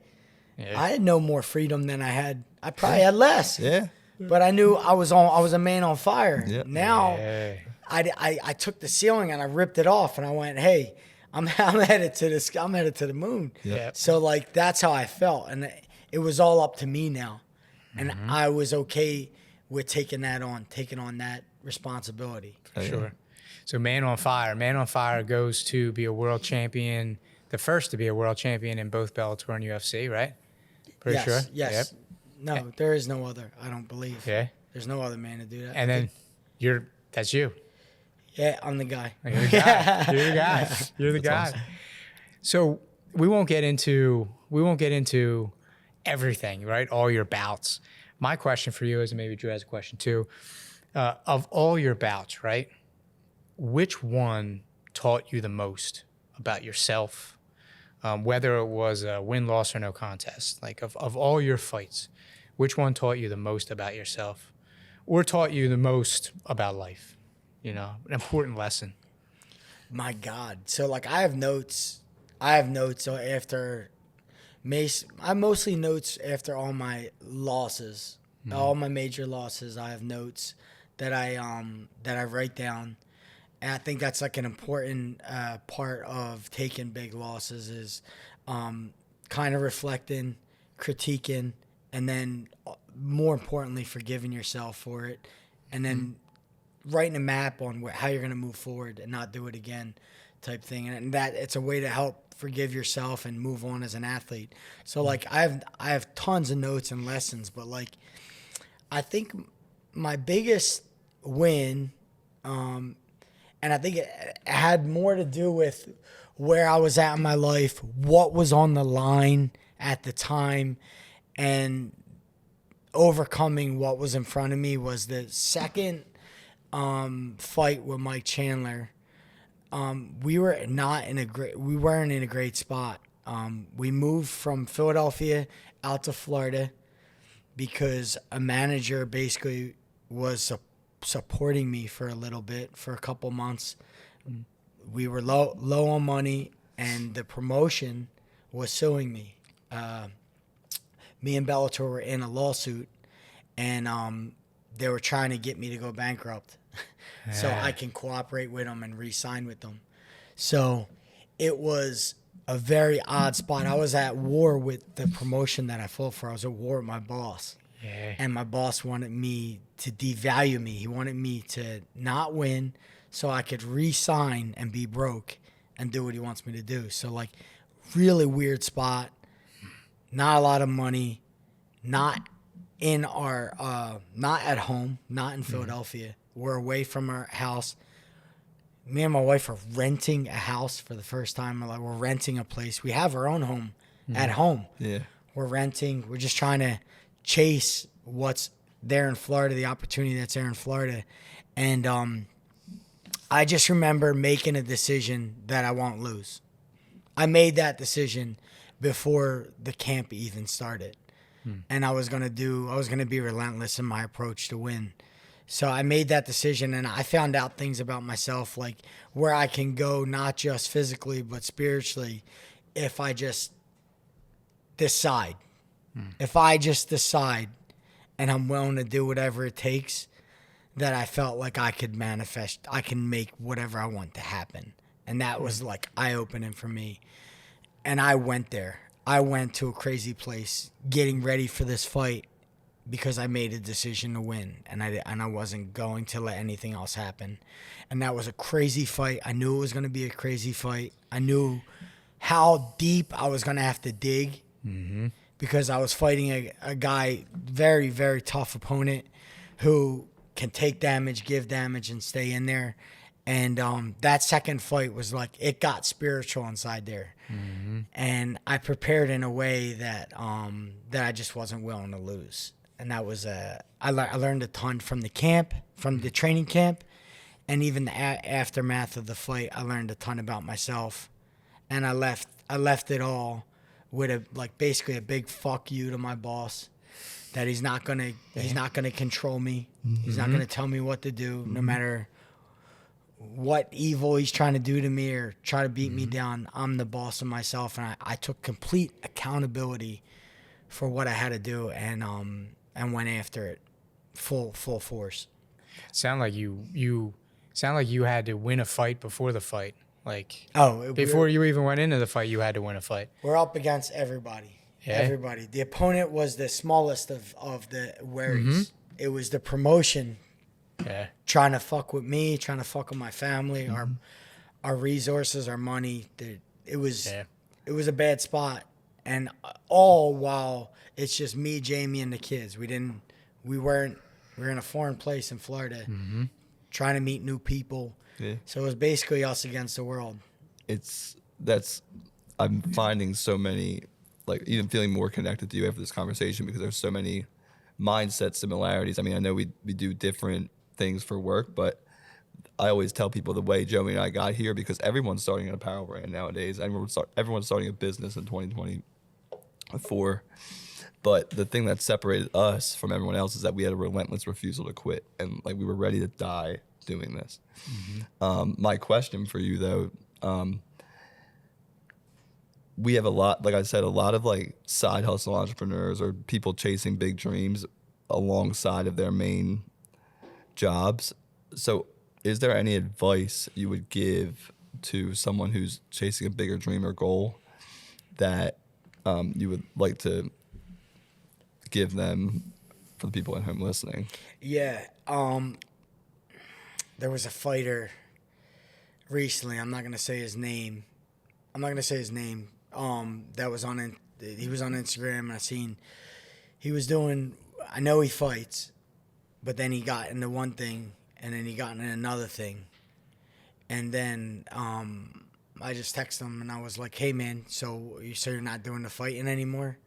Yeah. I had no more freedom than I had. I probably had less. Yeah. But I knew I was a man on fire. Yep. Now Yeah. I took the ceiling and I ripped it off and I went, hey, I'm headed to this. I'm headed to the moon. Yep. So like that's how I felt, and it was all up to me now, and I was okay with taking on that responsibility. Sure. So Man on Fire goes to be a world champion, the first to be a world champion in both Bellator and UFC, right? Pretty Yes, sure? Yes. Yep. No, there is no other. I don't believe. Yeah. There's no other man to do that. And then that's you. Yeah, I'm the guy. You're the guy. You're the guy. You're the guy. awesome. So we won't get into everything, right? All your bouts. My question for you is, and maybe Drew has a question too, of all your bouts, right? Which one taught you the most about yourself? Whether it was a win, loss, or no contest, like of all your fights, which one taught you the most about yourself, or taught you the most about life? An important lesson. My God. So like I have notes. So after Mace, I mostly notes after all my losses, all my major losses. I have notes that I write down, and I think that's like an important part of taking big losses is kind of reflecting, critiquing, and then more importantly, forgiving yourself for it, and then writing a map on how you're going to move forward and not do it again type thing. And that it's a way to help forgive yourself and move on as an athlete. So like I have tons of notes and lessons, but like I think my biggest win, and I think it had more to do with where I was at in my life, what was on the line at the time, and overcoming what was in front of me was the second fight with Mike Chandler. We weren't in a great spot. We moved from Philadelphia out to Florida because a manager basically was supporting me for a little bit, for a couple months. We were low on money, and the promotion was suing me. Me and Bellator were in a lawsuit, and they were trying to get me to go bankrupt so I can cooperate with them and re-sign with them. So it was a very odd spot. I was at war with the promotion that I fought for. I was at war with my boss. Yeah. And my boss wanted me to devalue me. He wanted me to not win so I could re-sign and be broke and do what he wants me to do. So, like, really weird spot. Not a lot of money. Not in our, not at home. Not in Philadelphia. We're away from our house. Me and my wife are renting a house for the first time. Like, we're renting a place. We have our own home at home. Yeah. We're renting. We're just trying to chase what's there in Florida, the opportunity that's there in Florida. And I just remember making a decision that I won't lose. I made that decision before the camp even started. And I was going to be relentless in my approach to win. So I made that decision, and I found out things about myself, like where I can go, not just physically, but spiritually, if I just decide. If I just decide and I'm willing to do whatever it takes, that I felt like I could manifest, I can make whatever I want to happen. And that was like eye-opening for me. And I went there. I went to a crazy place getting ready for this fight because I made a decision to win, and I wasn't going to let anything else happen. And that was a crazy fight. I knew it was going to be a crazy fight. I knew how deep I was going to have to dig because I was fighting a guy, very, very tough opponent who can take damage, give damage, and stay in there. And that second fight was like, it got spiritual inside there. And I prepared in a way that that I just wasn't willing to lose. And that was I learned a ton from the camp, from the training camp, and even the aftermath of the fight. I learned a ton about myself, and I left it all with basically a big fuck you to my boss, that he's not gonna control me. He's not gonna tell me what to do, no matter what evil he's trying to do to me or try to beat me down. I'm the boss of myself, and I took complete accountability for what I had to do, and went after it full force. Sound like you had to win a fight before the fight. Like before you even went into the fight, you had to win a fight. We're up against everybody. Yeah. Everybody. The opponent was the smallest of the worries. It was the promotion. Yeah. Trying to fuck with me, trying to fuck with my family, our resources, our money. It was a bad spot, and all while it's just me, Jamie, and the kids. We were in a foreign place in Florida, trying to meet new people. Yeah. So it was basically us against the world. I'm finding so many, like, even feeling more connected to you after this conversation because there's so many mindset similarities. I mean, I know we do different things for work, but I always tell people the way Joey and I got here, because everyone's starting an apparel brand nowadays. Everyone's starting a business in 2024. But the thing that separated us from everyone else is that we had a relentless refusal to quit, and like we were ready to die doing this. My question for you though, we have a lot, like I said, a lot of like side hustle entrepreneurs or people chasing big dreams alongside of their main jobs. So is there any advice you would give to someone who's chasing a bigger dream or goal that you would like to give them for the people at home listening? Yeah. There was a fighter recently. I'm not gonna say his name. That was on. He was on Instagram, and I seen he was doing. I know he fights, but then he got into one thing, and then he got into another thing, and then I just texted him, and I was like, "Hey, man, so you're not doing the fighting anymore?"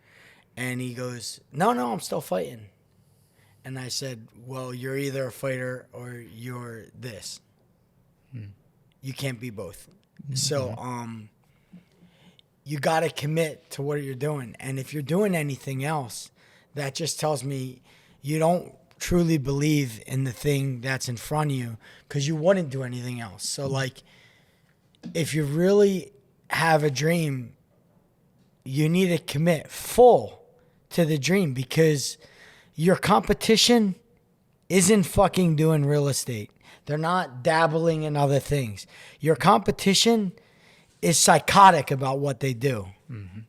And he goes, No, I'm still fighting." And I said, "Well, you're either a fighter or you're this. You can't be both." So, you got to commit to what you're doing. And if you're doing anything else, that just tells me you don't truly believe in the thing that's in front of you, because you wouldn't do anything else. So, like, if you really have a dream, you need to commit full to the dream, because your competition isn't fucking doing real estate. They're not dabbling in other things. Your competition is psychotic about what they do.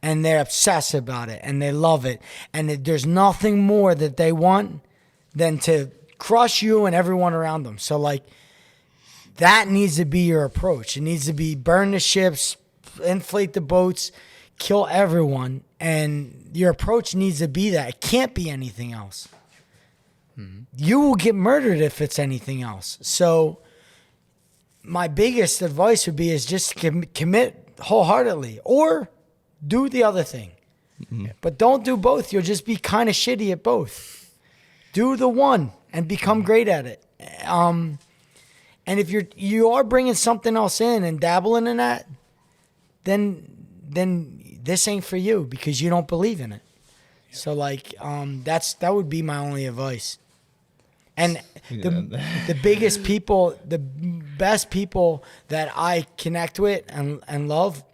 And they're obsessed about it, and they love it. And there's nothing more that they want than to crush you and everyone around them. So, like, that needs to be your approach. It needs to be burn the ships, inflate the boats, kill everyone. And your approach needs to be that. It can't be anything else. You will get murdered if it's anything else. So my biggest advice would be is just commit wholeheartedly, or do the other thing. But don't do both. You'll just be kind of shitty at both. Do the one and become great at it. And if you are bringing something else in and dabbling in that, then this ain't for you, because you don't believe in it. So, like, that would be my only advice. And the biggest people, the best people that I connect with and love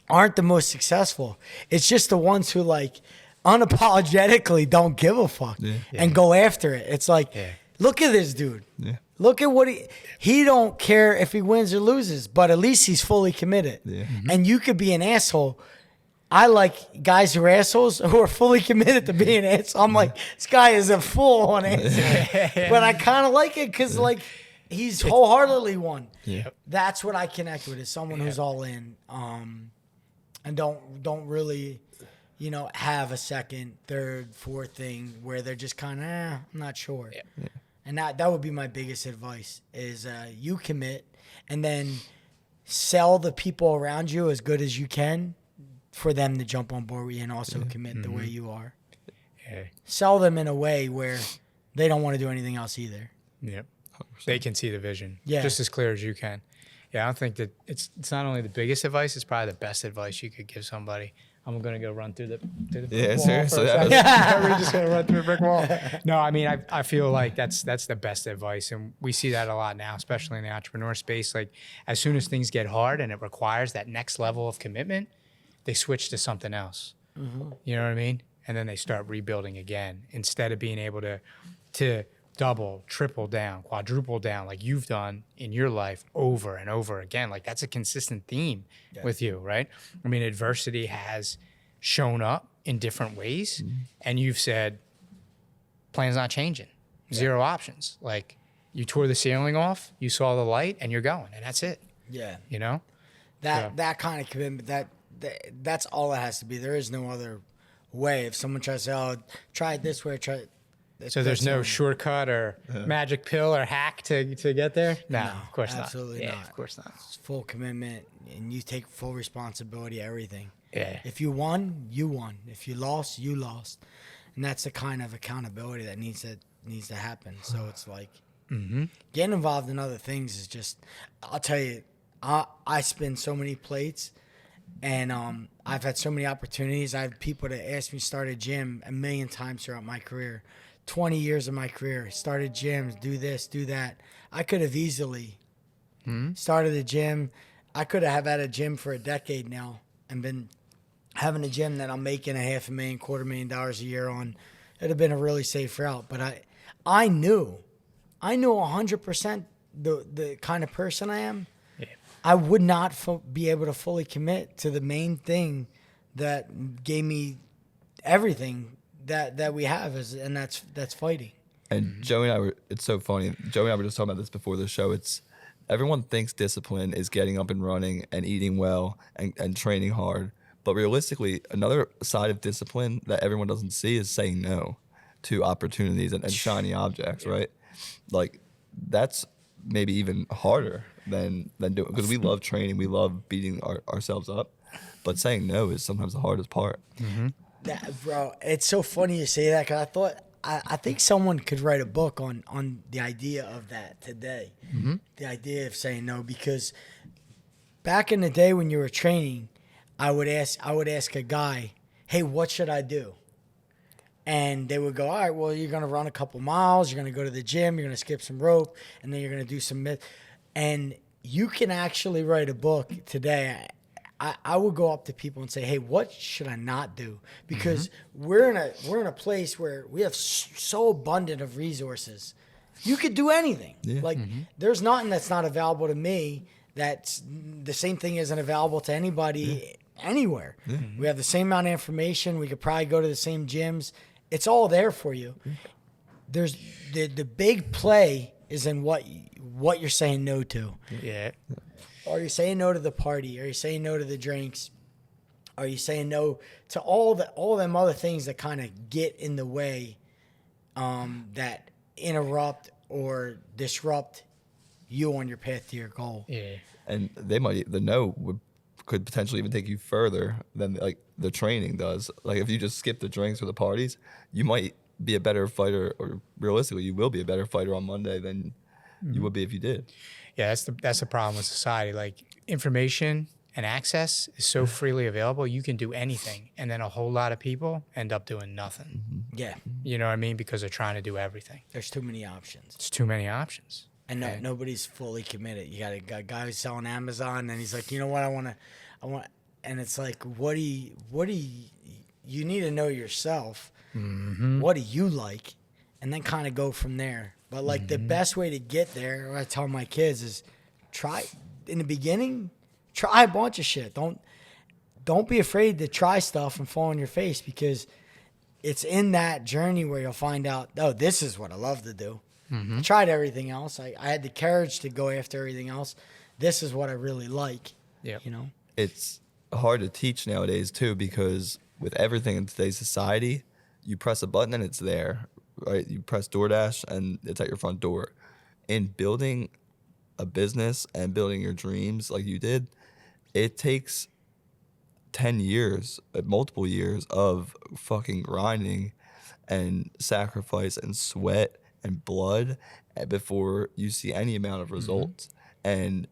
aren't the most successful. It's just the ones who, like, unapologetically don't give a fuck and go after it. It's like, look at this dude. Yeah. Look at what he don't care if he wins or loses, but at least he's fully committed. Yeah. And you could be an asshole. I like guys who are assholes who are fully committed to being an asshole. I'm like, this guy is a full-on asshole. But I kind of like it because, like, he's wholeheartedly one. Yeah. That's what I connect with, is someone who's all in, and don't really, have a second, third, fourth thing where they're just kind of, I'm not sure. Yeah. Yeah. And that would be my biggest advice, is you commit, and then sell the people around you as good as you can for them to jump on board with you, and also commit the way you are. Yeah. Sell them in a way where they don't want to do anything else either. Yep. They can see the vision just as clear as you can. Yeah, I don't think that it's not only the biggest advice, it's probably the best advice you could give somebody. I'm going to go run through the brick wall seriously. We're just going to run through a brick wall. No, I mean, I feel like that's the best advice. And we see that a lot now, especially in the entrepreneur space. Like, as soon as things get hard and it requires that next level of commitment, they switch to something else. You know what I mean? And then they start rebuilding again, instead of being able to double, triple down, quadruple down, like you've done in your life over and over again. Like, that's a consistent theme with you, right? I mean, adversity has shown up in different ways, and you've said, plan's not changing, zero options. Like, you tore the ceiling off, you saw the light, and you're going, and that's it. Yeah. That kind of commitment, that's all it has to be. There is no other way. If someone tries to say, try it this way, try it. So there's no shortcut or magic pill or hack to get there? No, of course not. Absolutely not. Of course not. It's full commitment, and you take full responsibility of everything. Yeah. If you won, you won. If you lost, you lost. And that's the kind of accountability that needs to happen. So it's like getting involved in other things is just, I'll tell you, I spin so many plates. And I've had so many opportunities. I have people that asked me to start a gym a million times throughout my career 20 years of my career. Started gyms, do this, do that. I could have easily started a gym. I could have had a gym for a decade now and been having a gym that I'm making $500,000, $250,000 a year on. It'd have been a really safe route. But I knew 100% the kind of person I am. Yeah. I would not be able to fully commit to the main thing that gave me everything that we have, and that's fighting. And Joey and I were, it's so funny. Joey and I were just talking about this before the show. It's everyone thinks discipline is getting up and running and eating well and training hard. But realistically, another side of discipline that everyone doesn't see is saying no to opportunities and shiny objects, right? Like that's maybe even harder than doing, because we love training, we love beating ourselves up, but saying no is sometimes the hardest part. Mm-hmm. Bro, it's so funny you say that, because I think someone could write a book on the idea of that today. Mm-hmm. The idea of saying no, because back in the day when you were training, I would ask a guy, hey, what should I do? And they would go, all right, well, you're going to run a couple miles, you're going to go to the gym, you're going to skip some rope, and then you're going to do some and you can actually write a book today. I would go up to people and say, hey, what should I not do? Because we're in a place where we have so abundant of resources. You could do anything. Yeah. Like there's nothing that's not available to me that's the same thing isn't available to anybody anywhere. Yeah. We have the same amount of information. We could probably go to the same gyms. It's all there for you. There's the big play is in what you're saying no to. Yeah. Are you saying no to the party? Are you saying no to the drinks? Are you saying no to all them other things that kind of get in the way, that interrupt or disrupt you on your path to your goal? Yeah. And the no could potentially even take you further than like the training does. Like if you just skip the drinks or the parties, you might be a better fighter, or realistically, you will be a better fighter on Monday than you would be if you did. Yeah, that's the problem with society. Like information and access is so freely available, you can do anything, and then a whole lot of people end up doing nothing. Mm-hmm. Yeah, you know what I mean? Because they're trying to do everything. There's too many options. It's too many options, and nobody's fully committed. You got a guy who's selling Amazon, and he's like, you know what, I want, and it's like, what do you need to know yourself. Mm-hmm. What do you like, and then kind of go from there. But like the best way to get there, what I tell my kids is try in the beginning, try a bunch of shit. Don't be afraid to try stuff and fall on your face, because it's in that journey where you'll find out, oh, this is what I love to do. I tried everything else. I had the courage to go after everything else. This is what I really like. Yeah. You know? It's hard to teach nowadays too, because with everything in today's society, you press a button and it's there. Right, you press DoorDash and it's at your front door. In building a business and building your dreams like you did, it takes 10 years, multiple years of fucking grinding and sacrifice and sweat and blood before you see any amount of results. And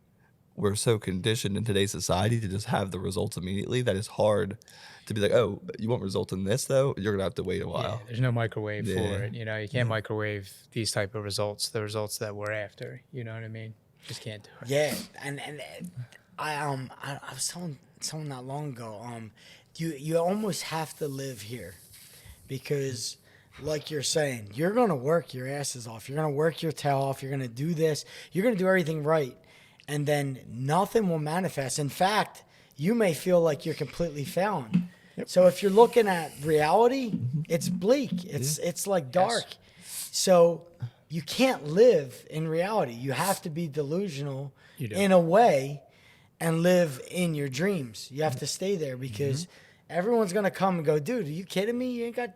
we're so conditioned in today's society to just have the results immediately that it's hard to be like, oh, you want results in this though? You're gonna have to wait a while. Yeah, there's no microwave for it. You know, you can't microwave these type of results, the results that we're after. You know what I mean? Just can't do it. Yeah, and I was telling someone not long ago, you almost have to live here, because like you're saying, you're gonna work your asses off. You're gonna work your tail off. You're gonna do this. You're gonna do everything right, and then nothing will manifest. In fact, you may feel like you're completely failing. Yep. So if you're looking at reality, it's bleak. It's like dark. Yes. So you can't live in reality. You have to be delusional in a way and live in your dreams. You have to stay there, because everyone's going to come and go, dude, are you kidding me? You ain't got,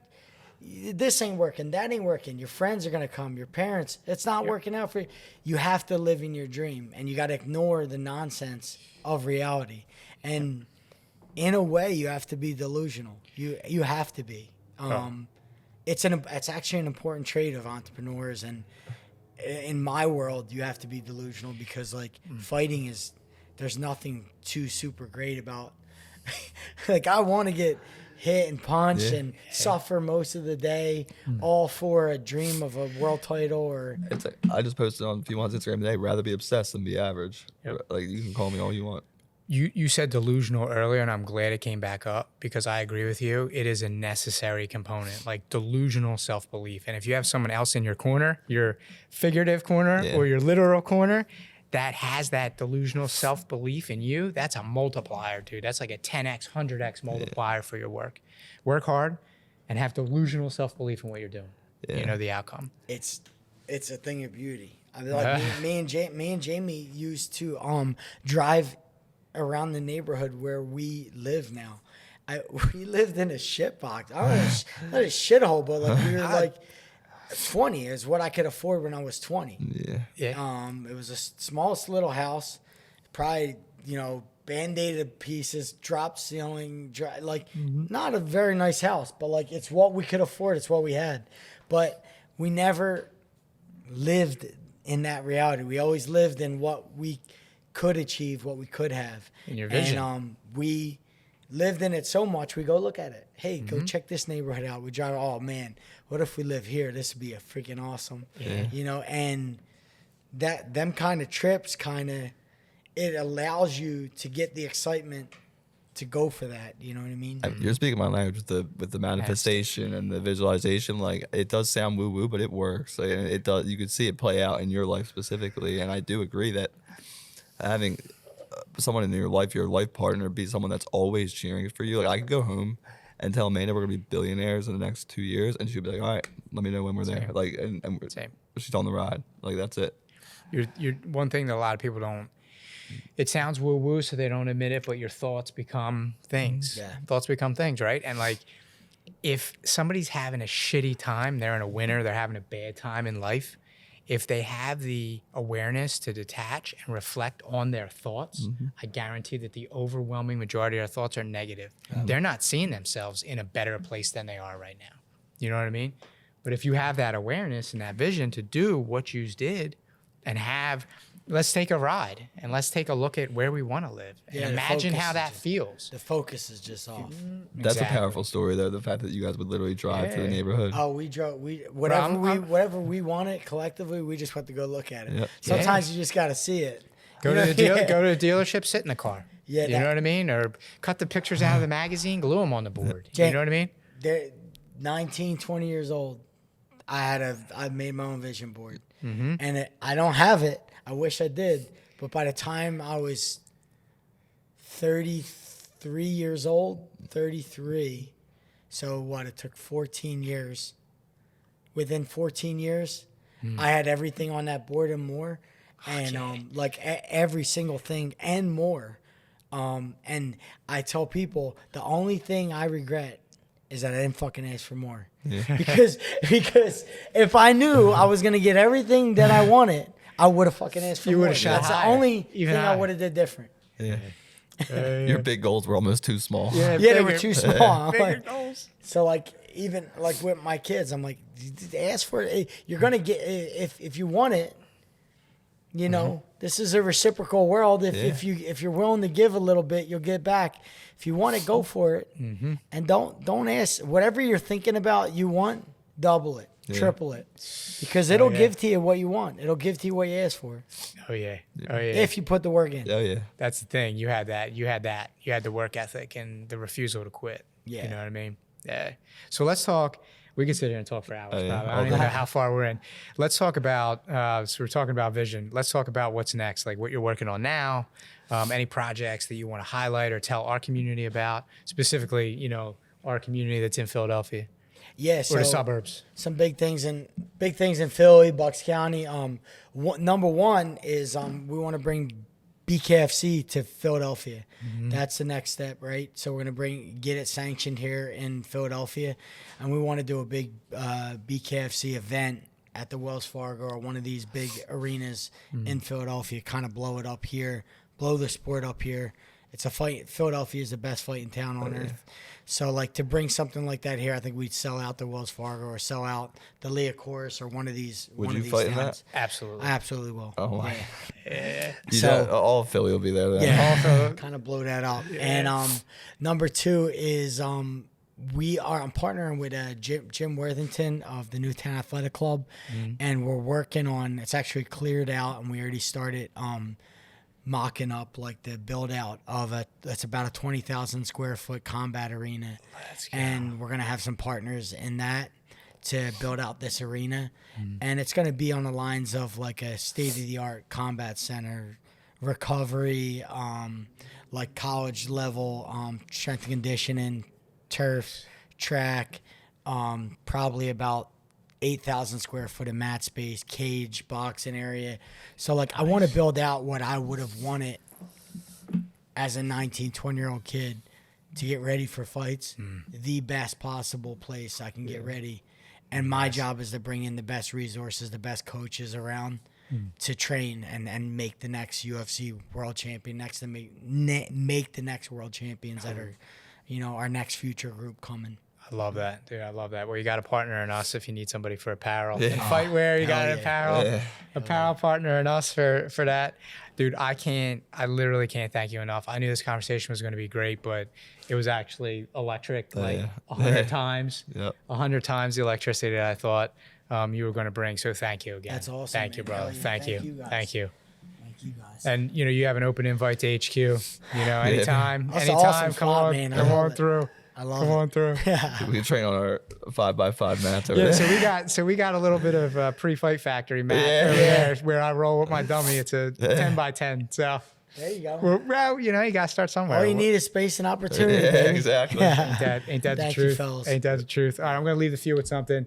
this ain't working, that ain't working. Your friends are going to come, your parents, it's not working out for you. You have to live in your dream, and you got to ignore the nonsense of reality. And in a way, you have to be delusional. You have to be. It's actually an important trait of entrepreneurs, and in my world, you have to be delusional, because like fighting there's nothing too super great about. Like I want to get hit and punch Yeah. and suffer most of the day, all for a dream of a world title or. It's like, I just posted on F1's Instagram today, rather be obsessed than be average. Yep. Like, you can call me all you want. You said delusional earlier, and I'm glad it came back up because I agree with you. It is a necessary component, like delusional self-belief. And if you have someone else in your corner, your figurative corner or your literal corner, that has that delusional self-belief in you, that's a multiplier, dude. That's like a 10x, 100x multiplier for your work. Work hard and have delusional self-belief in what you're doing. Yeah. You know the outcome. It's a thing of beauty. I mean, like me and Jamie used to drive around the neighborhood where we live now. We lived in a shit box. I don't know, not a shithole, but like we were like 20 is what I could afford when I was 20. Yeah. It was the smallest little house, probably, band-aided pieces, drop ceiling, not a very nice house, but like it's what we could afford. It's what we had. But we never lived in that reality. We always lived in what we could achieve, what we could have. In your vision. And we lived in it so much, we go look at it. Hey, go check this neighborhood out. We drive, oh man, what if we live here? This would be a freaking awesome. Yeah. And them kind of trips it allows you to get the excitement to go for that. You know what I mean? You're speaking my language with the manifestation and the visualization. Like, it does sound woo woo, but it works. Like, and it does. You can see it play out in your life specifically. And I do agree that having someone in your life partner, be someone that's always cheering for you. Like, I could go home and tell Amanda we're gonna be billionaires in the next 2 years, and she'd be like, "All right, let me know when we're there." Like, and she's on the ride. Like, that's it. You're one thing that a lot of people don't. It sounds woo woo, so they don't admit it, but your thoughts become things. Yeah. Thoughts become things, right? And like, if somebody's having a shitty time, they're in a winter, they're having a bad time in life. If they have the awareness to detach and reflect on their thoughts, I guarantee that the overwhelming majority of their thoughts are negative. They're not seeing themselves in a better place than they are right now. You know what I mean? But if you have that awareness and that vision to do what you did and let's take a ride and let's take a look at where we want to live and imagine how that feels. The focus is just off. That's a powerful story, though. The fact that you guys would literally drive to the neighborhood. Oh, we drove. Whatever we wanted collectively, we just went to go look at it. Yep. Sometimes you just got to see it. Go to the dealership, sit in the car. Yeah, you know what I mean? Or cut the pictures out of the magazine, glue them on the board. You know what I mean? They're 19, 20 years old. I made my own vision board, and I don't have it. I wish I did, but by the time I was 33 years old, 33, so what? It took 14 years. Within 14 years, I had everything on that board and more, and every single thing and more. And I tell people the only thing I regret is that I didn't fucking ask for more. Yeah. because if I knew I was gonna get everything that I wanted, I would have fucking asked for more. You would have shot That's higher. the only thing Even I would have did different. Yeah. Your big goals were almost too small. Yeah, they were too small. Bigger goals. So even with my kids, I'm like, ask for it. You're gonna get if you want it. You know, this is a reciprocal world. If you're willing to give a little bit, you'll get back. If you want it, go for it, and don't ask. Whatever you're thinking about, you want, double it, triple it, because it'll give to you what you want. It'll give to you what you ask for. Oh yeah. If you put the work in. Oh yeah. That's the thing. You had that. You had the work ethic and the refusal to quit. Yeah. You know what I mean? Yeah. So let's talk. We can sit here and talk for hours. Oh, yeah. Probably. I don't even know how far we're in. Let's talk about. So we're talking about vision. Let's talk about what's next, like what you're working on now. Any projects that you want to highlight or tell our community about, specifically, our community that's in Philadelphia. Yeah, or the suburbs. Some big things in Philly, Bucks County. Number one is we want to bring BKFC to Philadelphia. That's the next step, right? So we're gonna get it sanctioned here in Philadelphia, and we want to do a big BKFC event at the Wells Fargo or one of these big arenas in Philadelphia. Kind of blow it up here, blow the sport up here. It's a fight. Philadelphia is the best fighting town on earth. So, to bring something like that here, I think we'd sell out the Wells Fargo or sell out the Leah Course or one of these. Would one you of these fight in towns. that? Absolutely. I absolutely will. Oh my. Yeah. So all of Philly will be there then. Yeah. Kind of blow that up. Yeah. And number two is I'm partnering with Jim Worthington of the Newtown Athletic Club, and we're working on. It's actually cleared out, and we already started mocking up like the build out of that's about a 20,000 square foot combat arena, and we're gonna have some partners in that to build out this arena, and it's gonna be on the lines of like a state of the art combat center, recovery, like college level strength and conditioning, turf, track, probably about 8,000 square foot of mat space, cage, boxing area. So like I want to build out what I would have wanted as a 19, 20-year-old kid to get ready for fights, the best possible place I can get ready. And my job is to bring in the best resources, the best coaches around to train and make the next UFC world champion, make the next world champions that are, our next future group coming. I love that, dude. I love that. Well, you got a partner in us if you need somebody for apparel. And fight wear, you got an apparel partner in us for that. Dude, I literally can't thank you enough. I knew this conversation was going to be great, but it was actually electric, 100 times. 100 times the electricity that I thought you were going to bring. So thank you again. That's awesome. Thank you, brother. Yeah. Thank you. Guys. Thank you. Thank you guys. And you have an open invite to HQ. Anytime, That's anytime, awesome come spot, on, man. come on through. I love Come it. on through. We can train on our 5x5 mats over Yeah, there. so we got a little bit of pre-fight factory mat over there where I roll with my dummy. It's a 10x10. So There you go. well, you got to start somewhere. All you need is space and opportunity. Yeah, baby. exactly. Ain't that the Thank you, truth? fellas. Ain't that the truth? All right, I'm gonna leave the few with something.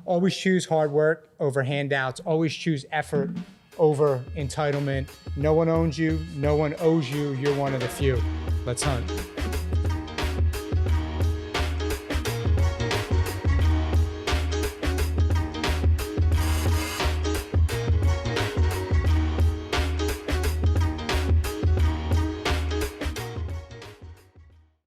Always choose hard work over handouts. Always choose effort over entitlement. No one owns you. No one owes you. You're one of the few. Let's hunt.